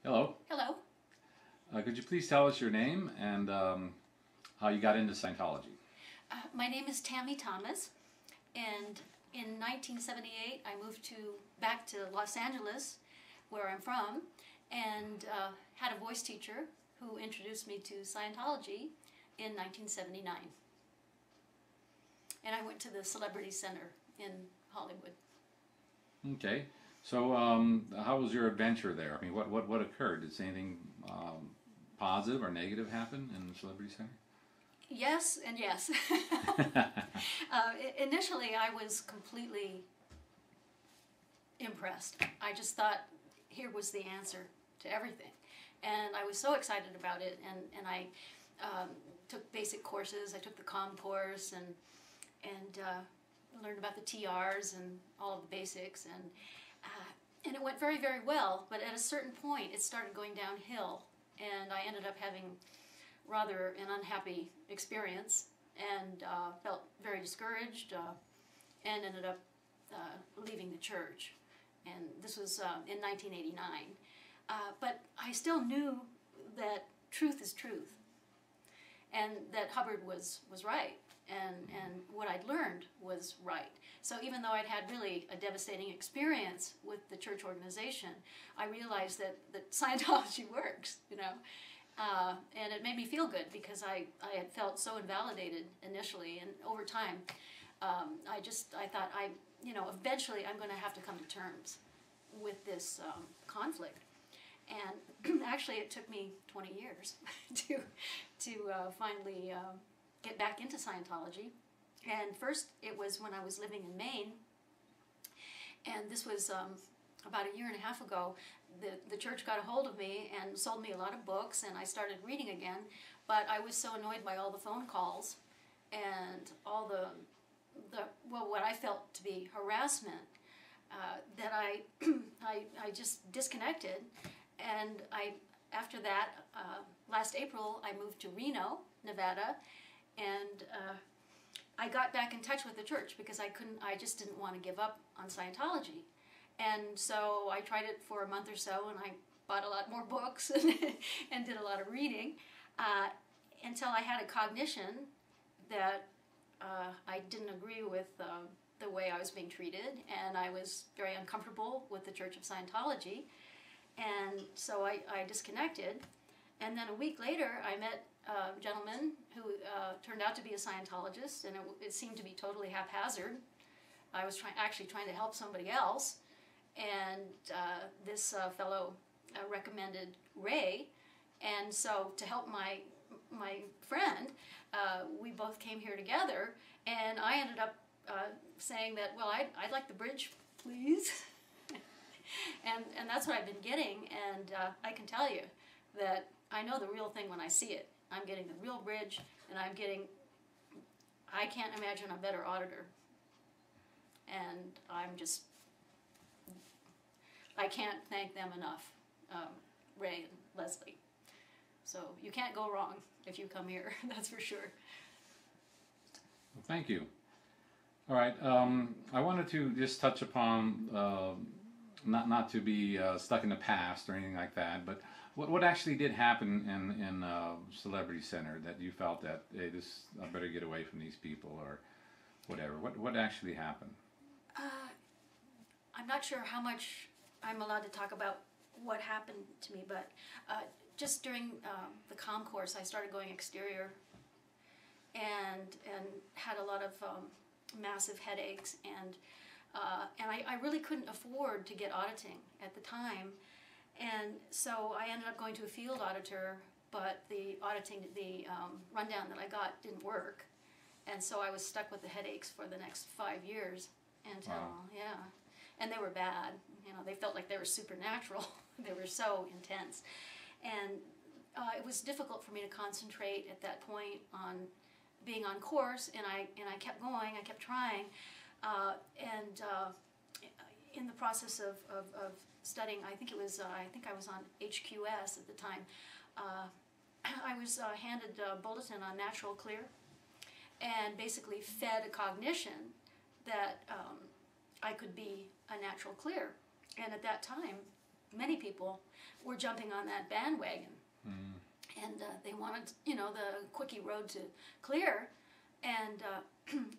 Hello. Hello. Could you please tell us your name and how you got into Scientology? My name is Tammy Thomas, and in 1978 I moved back to Los Angeles, where I'm from, and had a voice teacher who introduced me to Scientology in 1979. And I went to the Celebrity Center in Hollywood. Okay. So how was your adventure there? I mean, what occurred? Did anything positive or negative happen in the Celebrity Center? Yes and yes. Initially I was completely impressed. I just thought here was the answer to everything. And I was so excited about it, and I took basic courses. I took the comm course and learned about the TRs and all of the basics, and it went very, very well. But at a certain point it started going downhill, and I ended up having rather an unhappy experience, and felt very discouraged, and ended up leaving the church. And this was in 1989. But I still knew that truth is truth, and that Hubbard was right, and what I'd learned was right. So even though I'd had really a devastating experience with the church organization, I realized that Scientology works, you know. And it made me feel good because I had felt so invalidated initially, and over time, I thought eventually I'm going to have to come to terms with this conflict. And actually it took me 20 years to finally get back into Scientology. And first it was when I was living in Maine, and this was about a year and a half ago. The church got a hold of me and sold me a lot of books, and I started reading again, but I was so annoyed by all the phone calls and all what I felt to be harassment, that I just disconnected. And after that, last April, I moved to Reno, Nevada, and I got back in touch with the church because I just didn't want to give up on Scientology. And so I tried it for a month or so, and I bought a lot more books and did a lot of reading, until I had a cognition that I didn't agree with the way I was being treated, and I was very uncomfortable with the Church of Scientology. And so I disconnected, and then a week later I met a gentleman who turned out to be a Scientologist, and it seemed to be totally haphazard. I was actually trying to help somebody else, and this fellow recommended Ray, and so to help my friend, we both came here together, and I ended up saying that, well, I'd like the bridge, please. And that's what I've been getting, and I can tell you that I know the real thing when I see it. I'm getting the real bridge, and I can't imagine a better auditor. And I can't thank them enough, Ray and Leslie. So you can't go wrong if you come here, that's for sure. Well, thank you. All right, I wanted to just touch upon not to be stuck in the past or anything like that, but what actually did happen in Celebrity Center that you felt that, hey, I better get away from these people or whatever? What actually happened? I'm not sure how much I'm allowed to talk about what happened to me, but just during the comm course I started going exterior and had a lot of massive headaches, and I really couldn't afford to get auditing at the time, and so I ended up going to a field auditor, but the rundown that I got didn't work, and so I was stuck with the headaches for the next 5 years until, wow. Yeah, and they were bad. You know, they felt like they were supernatural. They were so intense, and it was difficult for me to concentrate at that point on being on course, and I kept going, I kept trying, and in the process of studying, I think I was on HQS at the time, I was handed a bulletin on natural clear, and basically fed a cognition that I could be a natural clear. And at that time, many people were jumping on that bandwagon. And they wanted, you know, the quickie road to clear. And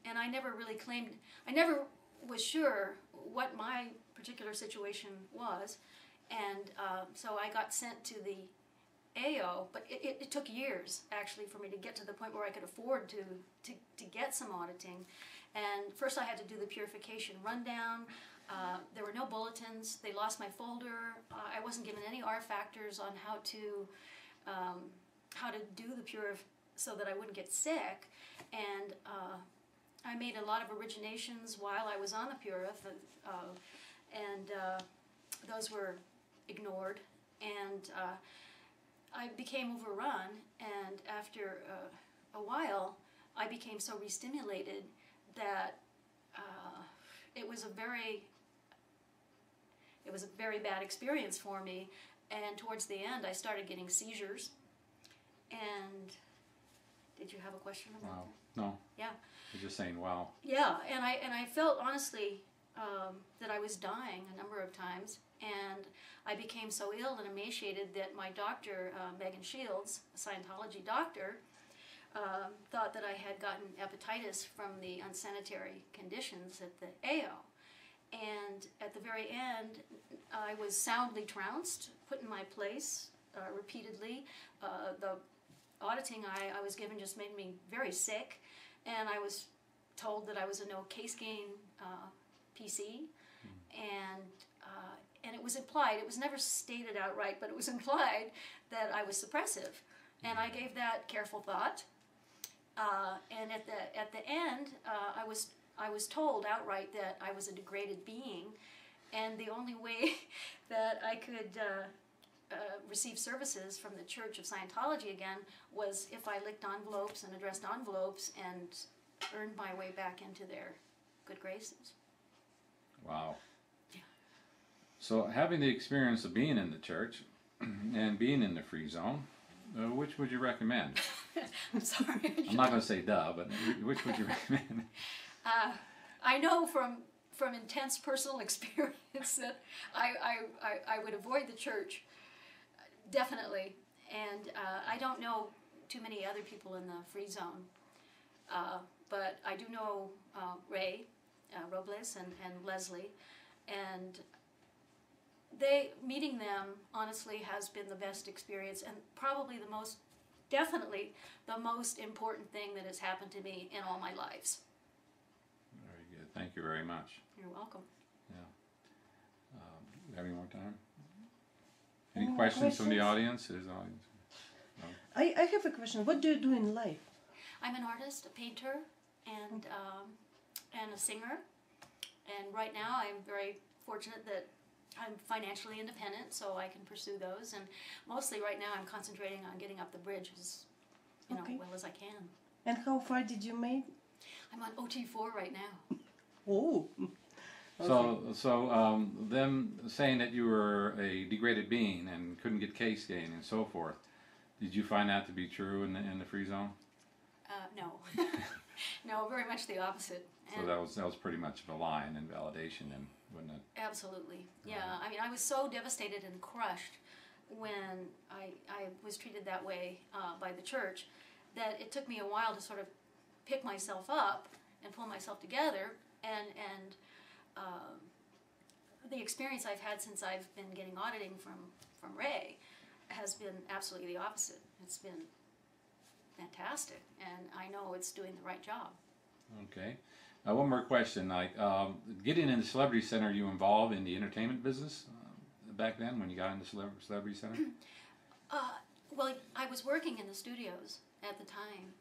and I never really claimed, I never was sure what my particular situation was. And so I got sent to the AO, but it took years actually for me to get to the point where I could afford to get some auditing. And first I had to do the purification rundown. There were no bulletins. They lost my folder. I wasn't given any R factors on how to do the so that I wouldn't get sick. And I made a lot of originations while I was on the Purif, and those were ignored. And I became overrun, and after a while, I became so re-stimulated that it was a very bad experience for me. And towards the end, I started getting seizures. And did you have a question about Wow. that? No. Yeah. You're just saying wow. Yeah, and I felt honestly that I was dying a number of times, and I became so ill and emaciated that my doctor, Megan Shields, a Scientology doctor, thought that I had gotten hepatitis from the unsanitary conditions at the AO. And at the very end, I was soundly trounced, put in my place repeatedly. The auditing I was given just made me very sick, and I was told that I was a no case gain PC, and it was implied, it was never stated outright, but it was implied that I was suppressive, and I gave that careful thought. And at the end, I was told outright that I was a degraded being, and the only way that I could receive services from the Church of Scientology again was if I licked envelopes and addressed envelopes and earned my way back into their good graces. Wow. Yeah. So having the experience of being in the church and being in the free zone, which would you recommend? I'm sorry. I'm not going to say duh, but which would you recommend? I know from intense personal experience that I would avoid the church, definitely. And I don't know too many other people in the free zone, but I do know Ray Robles and Leslie, and meeting them honestly has been the best experience, and probably definitely the most important thing that has happened to me in all my lives. Very good. Thank you very much. You're welcome. Yeah. Do you have any more time? Any questions from the audience? There's audience. No? I have a question. What do you do in life? I'm an artist, a painter, and a singer. And right now I'm very fortunate that I'm financially independent, so I can pursue those. And mostly right now I'm concentrating on getting up the bridge as well as I can. And how far did you make? I'm on OT4 right now. Oh. So them saying that you were a degraded being and couldn't get case gain and so forth, did you find that to be true in the free zone? No. No, very much the opposite. So that was pretty much of a lie and invalidation, then, wasn't it? Absolutely. Yeah. I mean, I was so devastated and crushed when I was treated that way by the church that it took me a while to sort of pick myself up and pull myself together, and the experience I've had since I've been getting auditing from Ray has been absolutely the opposite. It's been fantastic, and I know it's doing the right job. Okay. One more question. Like, getting in the Celebrity Center, are you involved in the entertainment business back then when you got into Celebrity Center? Well, I was working in the studios at the time,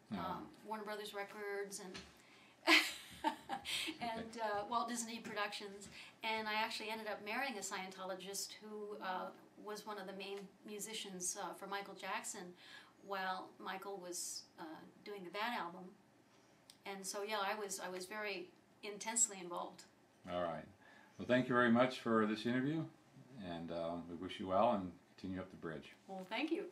Warner Brothers Records and and Walt Disney Productions, and I actually ended up marrying a Scientologist who was one of the main musicians for Michael Jackson while Michael was doing the Bad album. And so, yeah, I was very intensely involved. All right. Well, thank you very much for this interview, and we wish you well and continue up the bridge. Well, thank you.